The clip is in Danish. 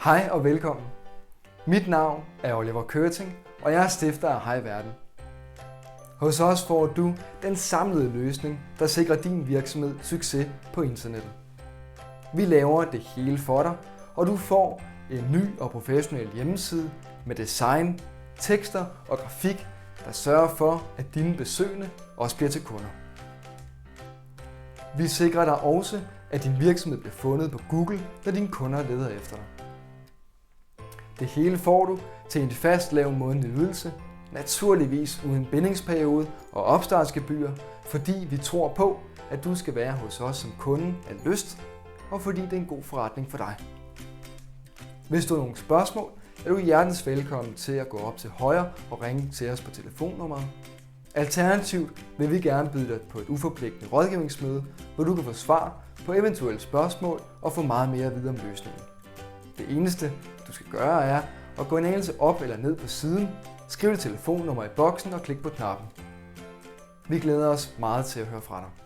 Hej og velkommen. Mit navn er Oliver Køting, og jeg er stifter af Hej Verden. Hos os får du den samlede løsning, der sikrer din virksomhed succes på internettet. Vi laver det hele for dig, og du får en ny og professionel hjemmeside med design, tekster og grafik, der sørger for, at dine besøgende også bliver til kunder. Vi sikrer dig også, at din virksomhed bliver fundet på Google, når dine kunder leder efter dig. Det hele får du til en fast lav månedlig ydelse, naturligvis uden bindingsperiode og opstartsgebyr, fordi vi tror på, at du skal være hos os som kunde af lyst, og fordi det er en god forretning for dig. Hvis du har nogle spørgsmål, er du hjertens velkommen til at gå op til højre og ringe til os på telefonnummeret. Alternativt vil vi gerne byde dig på et uforpligtende rådgivningsmøde, hvor du kan få svar på eventuelle spørgsmål og få meget mere at vide om løsningen. Det eneste, du skal gøre, er at gå en anelse op eller ned på siden, skriv dit telefonnummer i boksen og klik på knappen. Vi glæder os meget til at høre fra dig.